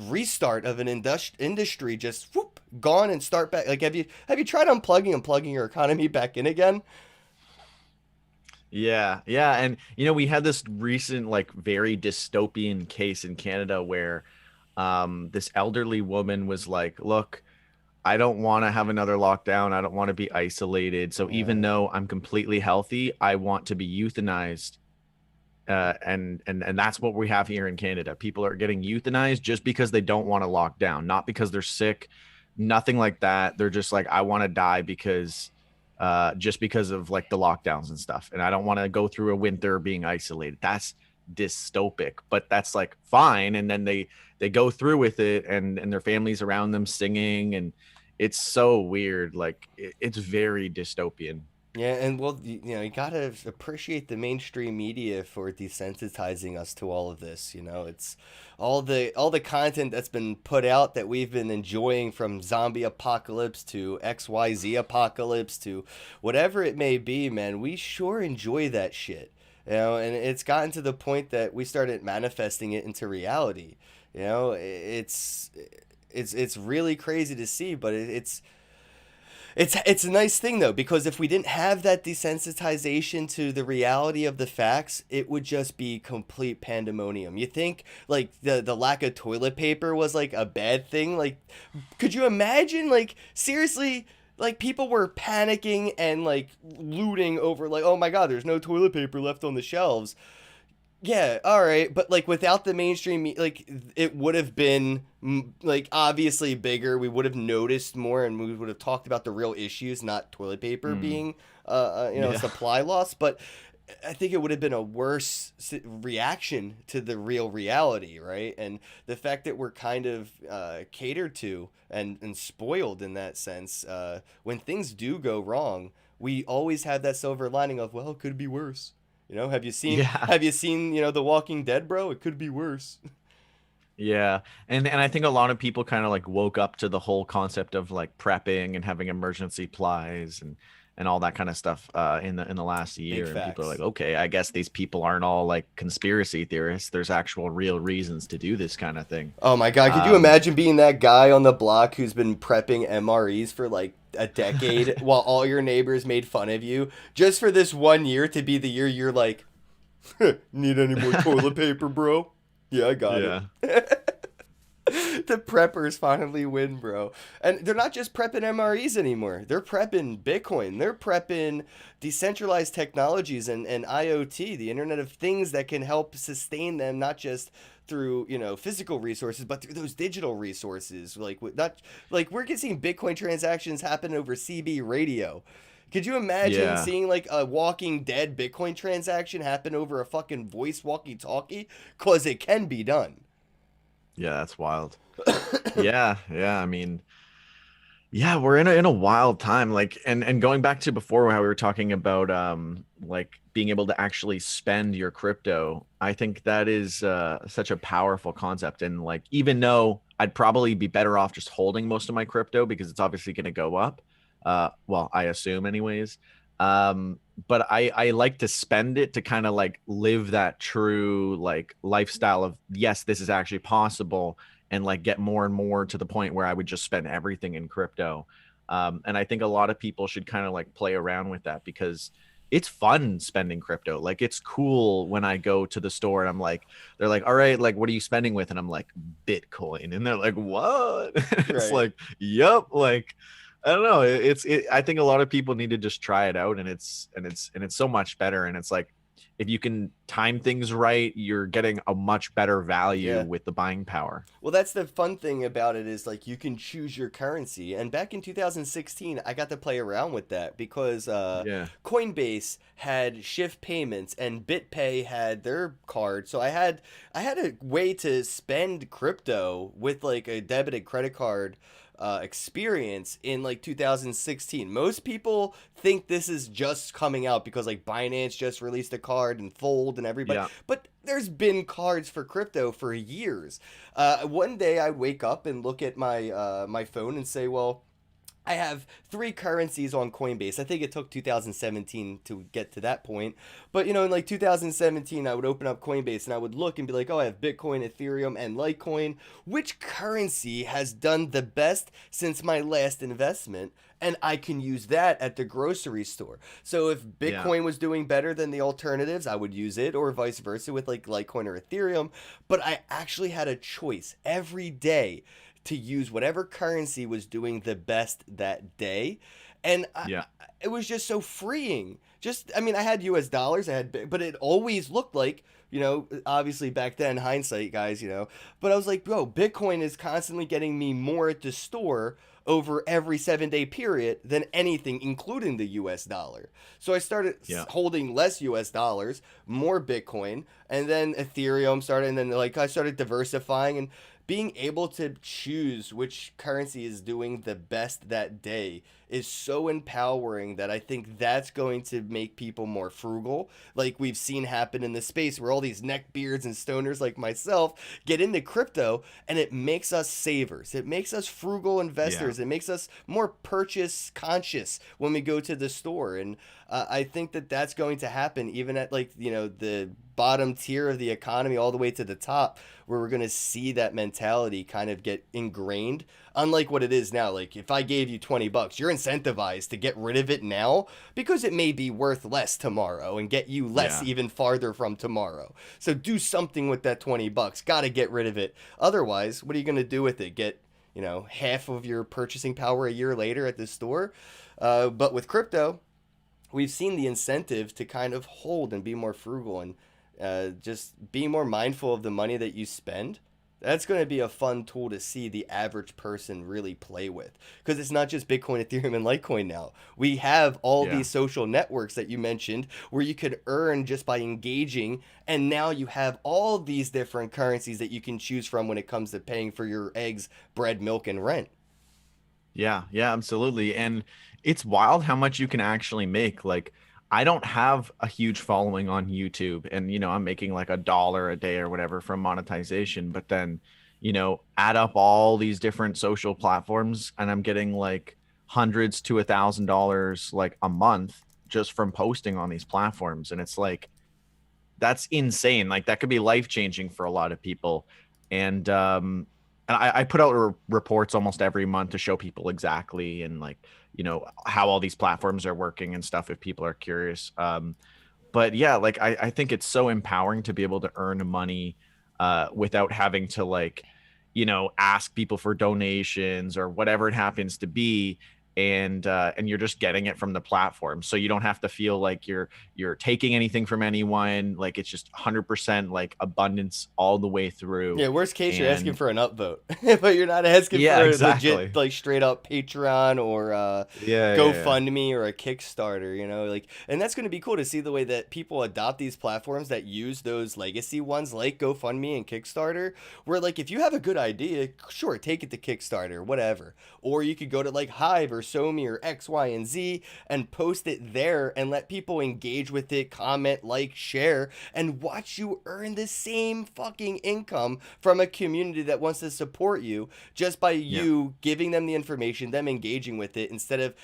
restart of an industry, just whoop, gone, and start back. Like, have you tried unplugging and plugging your economy back in again? Yeah. And, we had this recent, like, very dystopian case in Canada where this elderly woman was like, look, I don't want to have another lockdown. I don't want to be isolated. So even though I'm completely healthy, I want to be euthanized. And that's what we have here in Canada. People are getting euthanized just because they don't want to lock down, not because they're sick, nothing like that. They're just like, I want to die because just because of like the lockdowns and stuff. And I don't want to go through a winter being isolated. That's dystopic, but that's like fine. And then they go through with it, and their families around them singing, and it's so weird. Like it's very dystopian. Yeah, and well, you gotta appreciate the mainstream media for desensitizing us to all of this. It's all the content that's been put out that we've been enjoying, from zombie apocalypse to XYZ apocalypse to whatever it may be, man. We sure enjoy that shit, and it's gotten to the point that we started manifesting it into reality. It's really crazy to see, but it's a nice thing, though, because if we didn't have that desensitization to the reality of the facts, it would just be complete pandemonium. You think like the lack of toilet paper was like a bad thing? Like, could you imagine, like, seriously, like people were panicking and like looting over like, oh my God, there's no toilet paper left on the shelves. Yeah, all right, but like without the mainstream, like it would have been like obviously bigger. We would have noticed more, and we would have talked about the real issues, not toilet paper Mm. being, Yeah. supply loss. But I think it would have been a worse reaction to the real reality, right? And the fact that we're kind of catered to and spoiled in that sense, when things do go wrong, we always have that silver lining of, well, it could be worse. Have you seen Yeah. have you seen, The Walking Dead, bro? It could be worse. Yeah. And I think a lot of people kind of like woke up to the whole concept of like prepping and having emergency supplies and all that kind of stuff in the last Big year. And people are like, facts. okay, I guess these people aren't all like conspiracy theorists. There's actual real reasons to do this kind of thing. Oh my God, could you Um, imagine being that guy on the block who's been prepping MREs for like a decade while all your neighbors made fun of you just for this 1 year to be the year you're like, need any more toilet paper, bro? Yeah, I got yeah. it. The preppers finally win, bro. And they're not just prepping MREs anymore. They're prepping Bitcoin. They're prepping decentralized technologies and IoT, the Internet of Things that can help sustain them, not just through, physical resources, but through those digital resources. Like not like we're seeing Bitcoin transactions happen over CB radio. Could you imagine Yeah. seeing like a Walking Dead Bitcoin transaction happen over a fucking voice walkie-talkie? Cause it can be done. Yeah, that's wild. Yeah, yeah. I mean, yeah, we're in a wild time. Like, and going back to before how we were talking about like being able to actually spend your crypto, I think that is such a powerful concept. And like, even though I'd probably be better off just holding most of my crypto because it's obviously going to go up. Well, I assume anyways. But I like to spend it to kind of like live that true like lifestyle of, yes, this is actually possible, and like get more and more to the point where I would just spend everything in crypto. And I think a lot of people should kind of like play around with that because it's fun spending crypto. Like it's cool when I go to the store and I'm like, they're like, all right, like, what are you spending with? And I'm like, Bitcoin. And they're like, what? It's Right. like, yep. Like, I don't know. I think a lot of people need to just try it out, and it's so much better. And it's like, if you can time things right, you're getting a much better value Yeah. with the buying power. Well, that's the fun thing about it is like you can choose your currency. And back in 2016, I got to play around with that because Yeah. Coinbase had Shift Payments and BitPay had their card. So I had a way to spend crypto with like a debited credit card experience in like 2016. Most people think this is just coming out because like Binance just released a card and Fold and everybody, Yeah. but there's been cards for crypto for years. One day I'd wake up and look at my phone and say, well, I have three currencies on Coinbase. I think it took 2017 to get to that point. But, in like 2017, I would open up Coinbase and I would look and be like, oh, I have Bitcoin, Ethereum, and Litecoin. Which currency has done the best since my last investment? And I can use that at the grocery store. So if Yeah. Bitcoin was doing better than the alternatives, I would use it, or vice versa with like Litecoin or Ethereum. But I actually had a choice every day to use whatever currency was doing the best that day. And Yeah. it was just so freeing. I mean, I had US dollars, but it always looked like, obviously back then, hindsight, guys, but I was like, bro, Bitcoin is constantly getting me more at the store over every 7-day period than anything, including the US dollar. So I started Yeah. holding less US dollars, more Bitcoin, and then Ethereum started, and then like I started diversifying and being able to choose which currency is doing the best that day is so empowering that I think that's going to make people more frugal. Like we've seen happen in the space where all these neckbeards and stoners like myself get into crypto and it makes us savers. It makes us frugal investors. Yeah. It makes us more purchase conscious when we go to the store. And I think that that's going to happen even at like, the bottom tier of the economy all the way to the top, where we're going to see that mentality kind of get ingrained, unlike what it is now. Like if I gave you $20, you're incentivized to get rid of it now because it may be worth less tomorrow and get you less Yeah. even farther from tomorrow. So do something with that $20. Got to get rid of it. Otherwise, what are you going to do with it? Get, half of your purchasing power a year later at the store? But with crypto, we've seen the incentive to kind of hold and be more frugal. And just being more mindful of the money that you spend. That's going to be a fun tool to see the average person really play with, because it's not just Bitcoin, Ethereum, and Litecoin now. We have all these social networks that you mentioned where you could earn just by engaging, and now you have all these different currencies that you can choose from when it comes to paying for your eggs, bread, milk, and rent. Yeah, absolutely. And it's wild how much you can actually make. Like, I don't have a huge following on YouTube, and I'm making like $1 a day or whatever from monetization, but then add up all these different social platforms and I'm getting like hundreds to $1,000 like a month just from posting on these platforms. And it's like, that's insane. Like, that could be life changing for a lot of people. And I put out reports almost every month to show people exactly and like how all these platforms are working and stuff if people are curious. But yeah, like I think it's so empowering to be able to earn money without having to like ask people for donations or whatever it happens to be. And you're just getting it from the platform, so you don't have to feel like you're taking anything from anyone. Like, it's just 100% like abundance all the way through. Yeah, worst case, you're asking for an upvote, but you're not asking for a legit, like, straight up Patreon or GoFundMe or a Kickstarter, like, and that's going to be cool to see the way that people adopt these platforms that use those legacy ones like GoFundMe and Kickstarter, where like if you have a good idea, sure, take it to Kickstarter, whatever, or you could go to like Hive or SoMe or X, Y, and Z and post it there and let people engage with it, comment, like, share, and watch you earn the same fucking income from a community that wants to support you just by you giving them the information, them engaging with it instead of,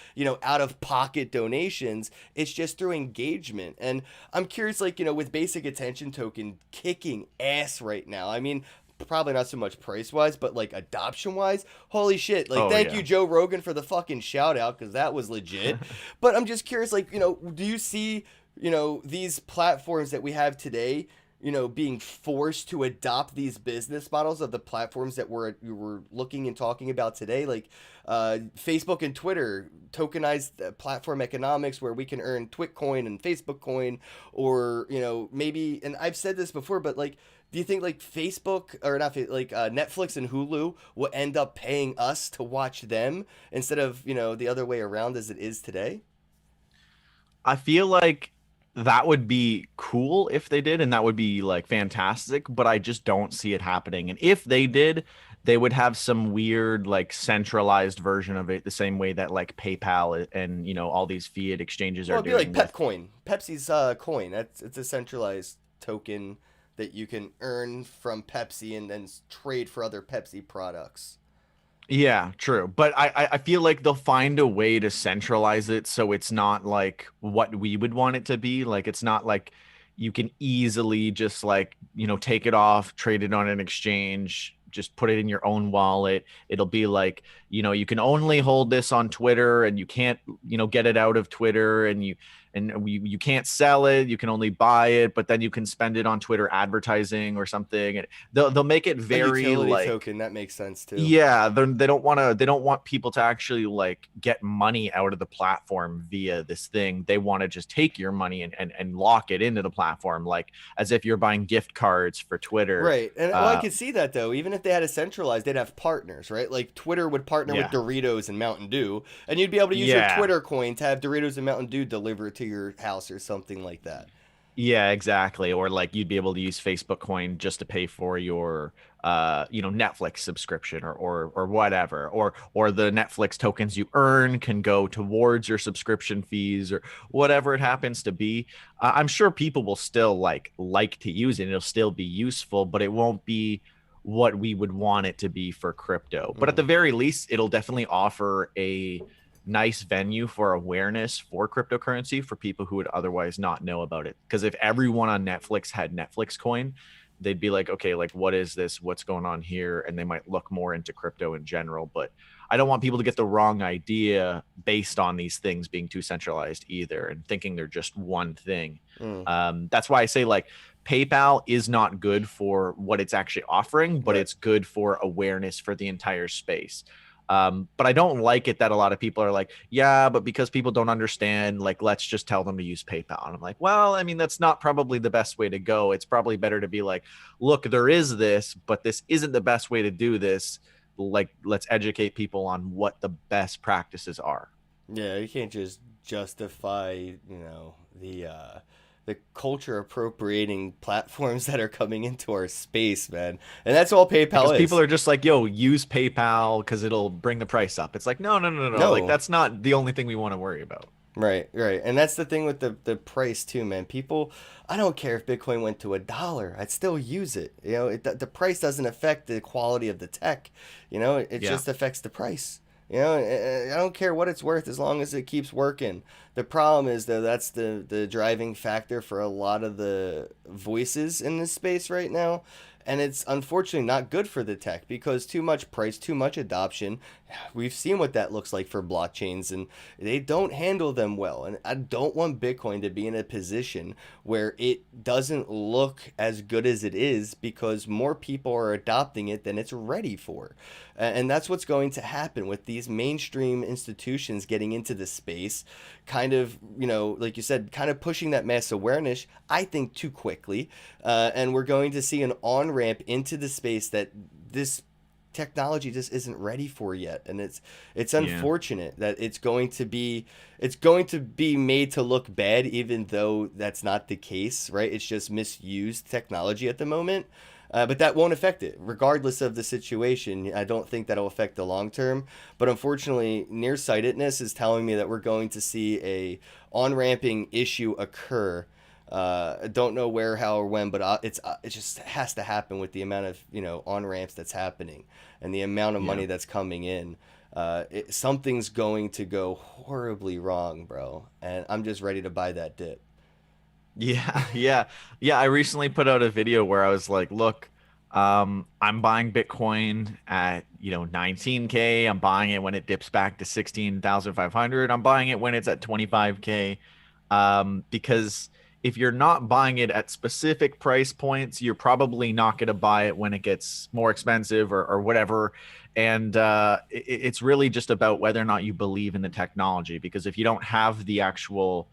out of pocket donations. It's just through engagement. And I'm curious, like, with basic attention token kicking ass right now. I mean, probably not so much price wise, but like adoption wise, holy shit. Like, thank you, Joe Rogan, for the fucking shout out, because that was legit. But I'm just curious, like, do you see, these platforms that we have today, being forced to adopt these business models of the platforms that we're looking and talking about today, like Facebook and Twitter, tokenized platform economics where we can earn Twitcoin and Facebook coin, or maybe, and I've said this before, but like, do you think like Facebook or not, like Netflix and Hulu will end up paying us to watch them instead of the other way around as it is today? I feel like that would be cool if they did, and that would be like fantastic, but I just don't see it happening. And if they did, they would have some weird like centralized version of it, the same way that like PayPal and all these fiat exchanges are doing. It'd be like Pepcoin, Pepsi's coin. It's a centralized token that you can earn from Pepsi and then trade for other Pepsi products. Yeah, true. But I feel like they'll find a way to centralize it so it's not like what we would want it to be. Like, it's not like you can easily just like, take it off, trade it on an exchange, just put it in your own wallet. It'll be like, you can only hold this on Twitter and you can't, get it out of Twitter, and you can't sell it. You can only buy it, but then you can spend it on Twitter advertising or something. And they'll make it very like token. That makes sense too. Yeah, they don't want people to actually like get money out of the platform via this thing. They want to just take your money and lock it into the platform, like as if you're buying gift cards for Twitter. Right. And I could see that though. Even if they had a centralized, they'd have partners, right? Like Twitter would partner with Doritos and Mountain Dew, and you'd be able to use your Twitter coin to have Doritos and Mountain Dew delivered to your house or something like that. Yeah, exactly. Or like you'd be able to use Facebook coin just to pay for your Netflix subscription or whatever, or the Netflix tokens you earn can go towards your subscription fees or whatever it happens to be. I'm sure people will still like to use it. It'll still be useful, but it won't be what we would want it to be for crypto. But at the very least, it'll definitely offer a nice venue for awareness for cryptocurrency for people who would otherwise not know about it. Because if everyone on Netflix had Netflix coin, they'd be like, okay, like what is this? What's going on here? And they might look more into crypto in general. But I don't want people to get the wrong idea based on these things being too centralized either and thinking they're just one thing. That's why I say like PayPal is not good for what it's actually offering, but it's good for awareness for the entire space. But I don't like it that a lot of people are like, yeah, but because people don't understand, like, let's just tell them to use PayPal. And I'm like, well, I mean, that's not probably the best way to go. It's probably better to be like, look, there is this, but this isn't the best way to do this. Like, let's educate people on what the best practices are. Yeah, you can't just justify, the culture appropriating platforms that are coming into our space, man. And that's all PayPal Because is. people are just like, yo, use PayPal because it'll bring the price up. It's like, no. Like, No. that's not the only thing we want to worry about. Right. And that's the thing with the price too, man. People, I don't care if Bitcoin went to $1, I'd still use it. The price doesn't affect the quality of the tech. It Yeah. just affects the price. I don't care what it's worth as long as it keeps working. The problem is, though, that's the driving factor for a lot of the voices in this space right now. And it's unfortunately not good for the tech because too much price, too much adoption. We've seen what that looks like for blockchains, and they don't handle them well. And I don't want Bitcoin to be in a position where it doesn't look as good as it is because more people are adopting it than it's ready for. And that's what's going to happen with these mainstream institutions getting into the space, kind of, like you said, kind of pushing that mass awareness, I think, too quickly. And we're going to see an on-ramp into the space that this technology just isn't ready for yet. And it's unfortunate that it's going to be made to look bad, even though that's not the case, right? It's just misused technology at the moment. But that won't affect it, regardless of the situation. I don't think that'll affect the long term. But unfortunately, nearsightedness is telling me that we're going to see a on-ramping issue occur. I don't know where, how, or when, but it just has to happen with the amount of on-ramps that's happening and the amount of money that's coming in. Something's going to go horribly wrong, bro. And I'm just ready to buy that dip. Yeah. I recently put out a video where I was like, look, I'm buying Bitcoin at 19K. I'm buying it when it dips back to 16,500. I'm buying it when it's at 25K. Because if you're not buying it at specific price points, you're probably not going to buy it when it gets more expensive or whatever. And it's really just about whether or not you believe in the technology. Because if you don't have the actual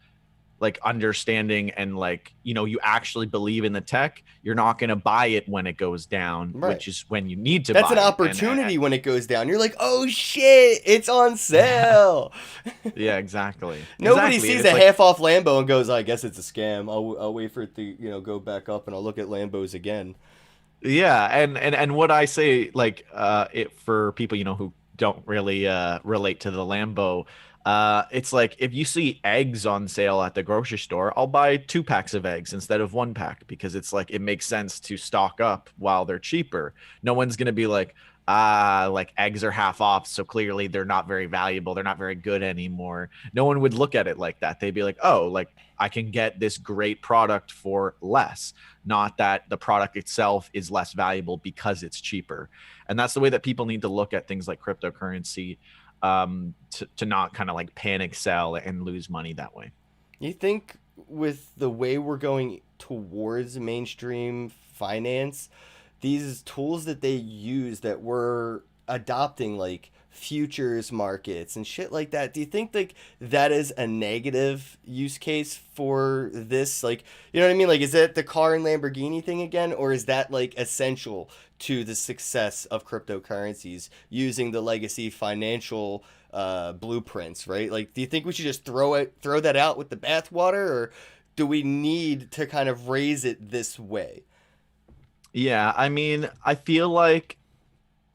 understanding and you actually believe in the tech, you're not going to buy it when it goes down, right, which is when you need to that's buy an it. opportunity. When it goes down, you're like, oh shit, it's on sale. Yeah, exactly. Nobody Exactly. sees a half off Lambo and goes, I guess it's a scam. I'll wait for it to go back up and I'll look at Lambos again. Yeah, and what I say, it for people who don't really relate to the Lambo, it's like if you see eggs on sale at the grocery store, I'll buy 2 packs of eggs instead of 1 pack because it's like it makes sense to stock up while they're cheaper. No one's gonna be like, eggs are half off, so clearly they're not very valuable, they're not very good anymore. No one would look at it like that. They'd be like, oh, I can get this great product for less, not that the product itself is less valuable because it's cheaper. And that's the way that people need to look at things like cryptocurrency, to not kind of panic sell and lose money that way. You think with the way we're going towards mainstream finance, these tools that they use that we're adopting, like futures markets and shit like that, do you think that is a negative use case for this? You know what I mean? Is that the car and Lamborghini thing again, or is that essential to the success of cryptocurrencies using the legacy financial blueprints, right? Do you think we should just throw that out with the bathwater, or do we need to kind of raise it this way? Yeah, I mean, I feel like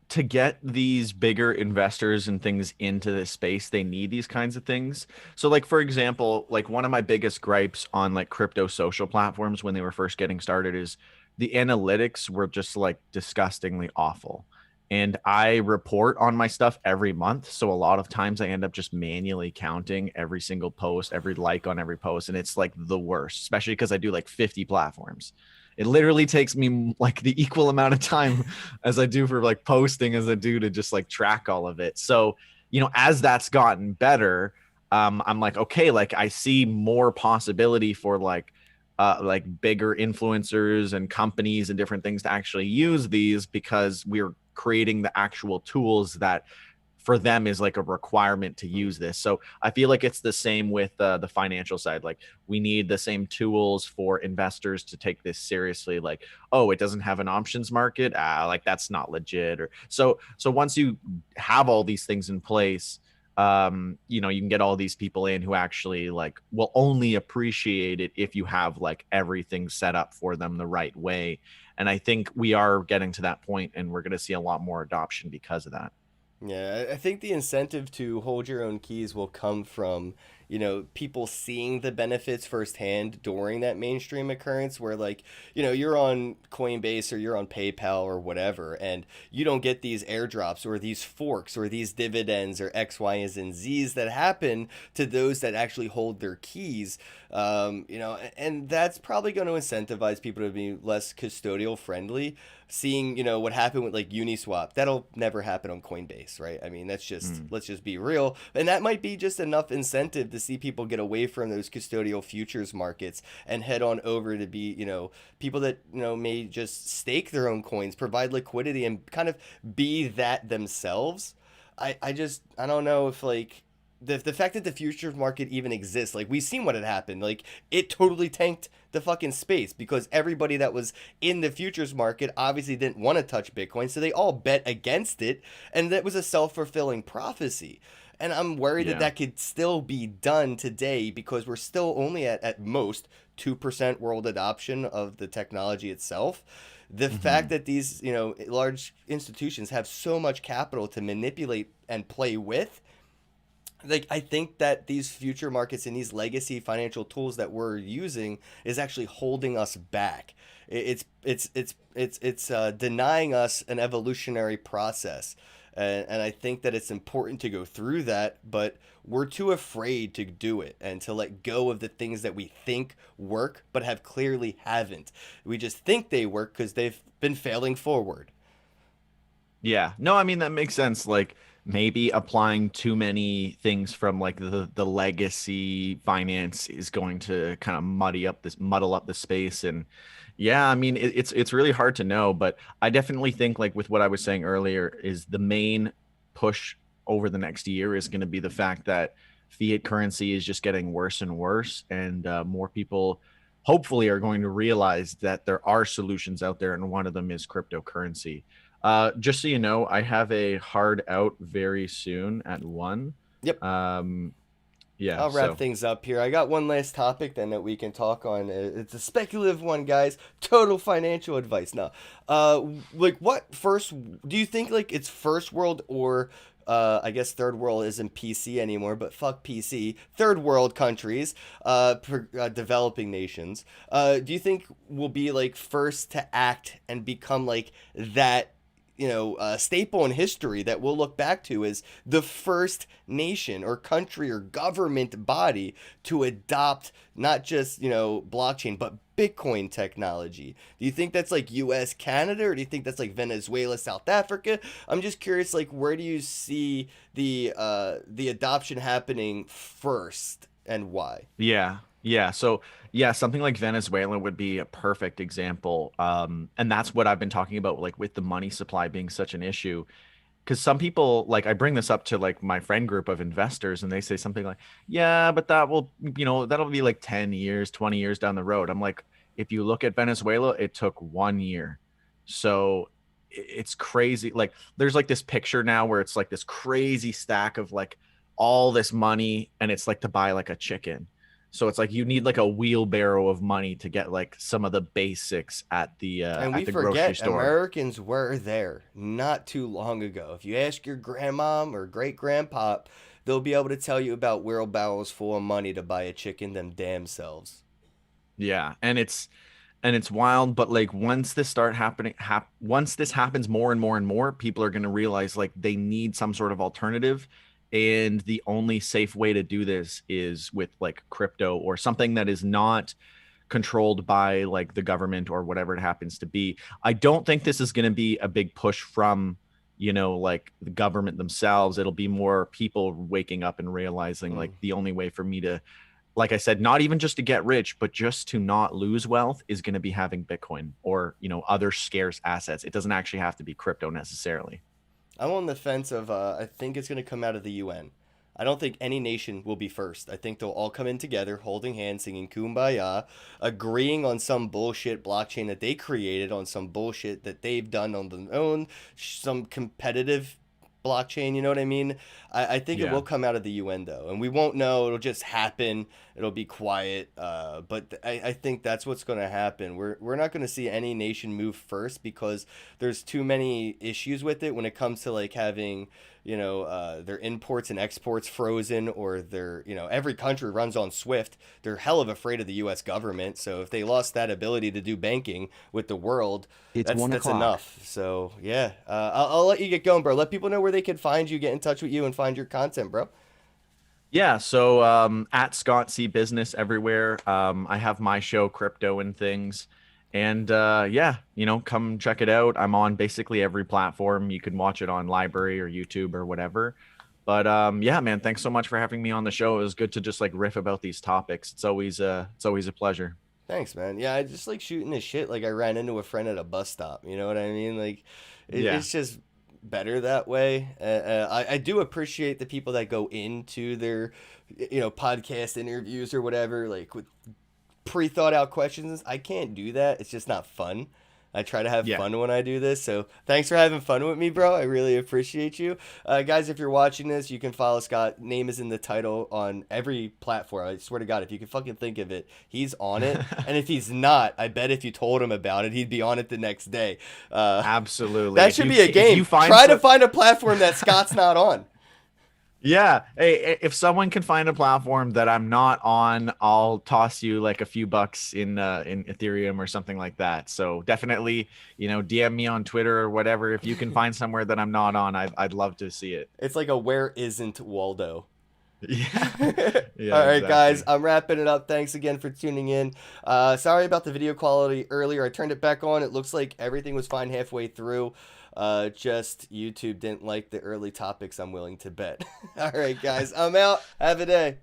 to get these bigger investors and things into this space, they need these kinds of things. So for example, one of my biggest gripes on crypto social platforms when they were first getting started is the analytics were just disgustingly awful. And I report on my stuff every month. So a lot of times I end up just manually counting every single post, every like on every post. And it's the worst, especially because I do 50 platforms. It literally takes me the equal amount of time as I do for posting as I do to just track all of it. So, as that's gotten better, I'm okay, I see more possibility for bigger influencers and companies and different things to actually use these because we're creating the actual tools that for them is like a requirement to use this. So I feel like it's the same with the financial side. Like we need the same tools for investors to take this seriously. Like, oh, it doesn't have an options market. Like that's not legit. Or so once you have all these things in place, you know, you can get all these people in who actually like will only appreciate it if you have like everything set up for them the right way. And I think we are getting to that point, and we're going to see a lot more adoption because of that. Yeah, I think the incentive to hold your own keys will come from, you know, people seeing the benefits firsthand during that mainstream occurrence where, like, you know, you're on Coinbase or you're on PayPal or whatever, and you don't get these airdrops or these forks or these dividends or X, Y's, and Z's that happen to those that actually hold their keys. You know, and that's probably going to incentivize people to be less custodial friendly. Seeing, you know, what happened with like Uniswap, that'll never happen on Coinbase, right? I mean, that's just, let's just be real. And that might be just enough incentive to see people get away from those custodial futures markets and head on over to be, you know, people that, you know, may just stake their own coins, provide liquidity, and kind of be that themselves. I don't know if like, the fact that the futures market even exists, like we've seen what had happened, like it totally tanked the fucking space because everybody that was in the futures market obviously didn't want to touch Bitcoin, so they all bet against it, and that was a self-fulfilling prophecy. And I'm worried that that could still be done today because we're still only at most 2% world adoption of the technology itself. The fact that these, you know, large institutions have so much capital to manipulate and play with, like, I think that these future markets and these legacy financial tools that we're using is actually holding us back. It's denying us an evolutionary process. And I think that it's important to go through that, but we're too afraid to do it and to let go of the things that we think work, but have clearly haven't. We just think they work because they've been failing forward. Yeah, no, I mean, that makes sense. Like maybe applying too many things from like the legacy finance is going to kind of muddle up the space. And yeah, I mean, it's really hard to know, but I definitely think like with what I was saying earlier is the main push over the next year is going to be the fact that fiat currency is just getting worse and worse, and more people hopefully are going to realize that there are solutions out there, and one of them is cryptocurrency. Just so you know, I have a hard out very soon at 1. Yep. Yeah. I'll wrap things up here. I got one last topic then that we can talk on. It's a speculative one, guys. Total financial advice. Now, like what first, do you think like it's first world or I guess third world isn't PC anymore, but fuck PC. Third world countries, developing nations. Do you think we'll be like first to act and become like that, you know, staple in history that we'll look back to as the first nation or country or government body to adopt not just, you know, blockchain, but Bitcoin technology? Do you think that's like US, Canada, or do you think that's like Venezuela, South Africa? I'm just curious, like, where do you see the adoption happening first and why? Yeah. So yeah, something like Venezuela would be a perfect example. And that's what I've been talking about, like with the money supply being such an issue. Because some people, like, I bring this up to like my friend group of investors, and they say something like, yeah, but that will, you know, that'll be like 10 years, 20 years down the road. I'm like, if you look at Venezuela, it took 1 year. So it's crazy. Like there's like this picture now where it's like this crazy stack of like all this money, and it's like to buy like a chicken. So it's like you need like a wheelbarrow of money to get like some of the basics at the and we at the forget grocery store. Americans were there not too long ago. If you ask your grandmom or great grandpa, they'll be able to tell you about wheelbarrows full of money to buy a chicken them damn selves. Yeah, and it's wild, but like once this once this happens more and more and more, people are going to realize like they need some sort of alternative. And the only safe way to do this is with like crypto or something that is not controlled by like the government or whatever it happens to be. I don't think this is going to be a big push from, you know, like the government themselves. It'll be more people waking up and realizing like the only way for me to, like I said, not even just to get rich, but just to not lose wealth is going to be having Bitcoin or, you know, other scarce assets. It doesn't actually have to be crypto necessarily. I'm on the fence of I think it's going to come out of the UN. I don't think any nation will be first. I think they'll all come in together, holding hands, singing Kumbaya, agreeing on some bullshit blockchain that they created, on some bullshit that they've done on their own, some competitive blockchain, you know what I mean? I think it will come out of the UN though, and we won't know. It'll just happen. It'll be quiet. But I think that's what's going to happen. We're not going to see any nation move first because there's too many issues with it when it comes to like having, you know, their imports and exports frozen, or their, you know, every country runs on Swift. They're hell of afraid of the U.S. government. So if they lost that ability to do banking with the world, that's enough. So yeah, I'll let you get going, bro. Let people know where they can find you, get in touch with you, and find your content, bro. Yeah, so at Scott C Business everywhere. I have my show, Crypto and Things. And yeah, you know, come check it out. I'm on basically every platform. You can watch it on Library or YouTube or whatever. But yeah, man, thanks so much for having me on the show. It was good to just like riff about these topics. It's always a pleasure. Thanks, man. Yeah, I just like shooting this shit. Like I ran into a friend at a bus stop. You know what I mean? Like it's just better that way. I do appreciate the people that go into their, you know, podcast interviews or whatever, like with pre-thought out questions. I can't do that. It's just not fun. I try to have fun when I do this. So thanks for having fun with me, bro. I really appreciate you. Guys, if you're watching this, you can follow Scott. Name is in the title on every platform. I swear to God, if you can fucking think of it, he's on it. And if he's not, I bet if you told him about it, he'd be on it the next day. Absolutely. That should be a game. Try to find a platform that Scott's not on. Yeah. Hey, if someone can find a platform that I'm not on, I'll toss you like a few bucks in Ethereum or something like that. So definitely, you know, DM me on Twitter or whatever. If you can find somewhere that I'm not on, I'd love to see it. It's like a where isn't Waldo. Yeah. All right, guys, I'm wrapping it up. Thanks again for tuning in. Sorry about the video quality earlier. I turned it back on. It looks like everything was fine halfway through. Just YouTube didn't like the early topics, I'm willing to bet. All right, guys, I'm out. Have a day.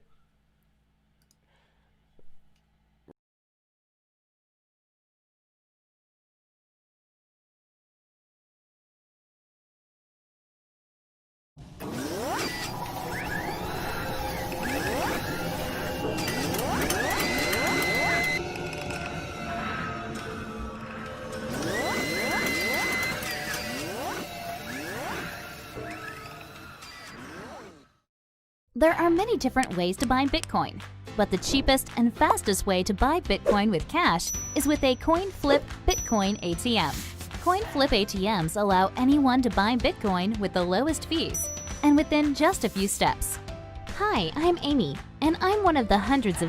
There are many different ways to buy Bitcoin, but the cheapest and fastest way to buy Bitcoin with cash is with a coin flip Bitcoin ATM. Coin flip ATMs allow anyone to buy Bitcoin with the lowest fees and within just a few steps. Hi, I'm Amy, and I'm one of the hundreds of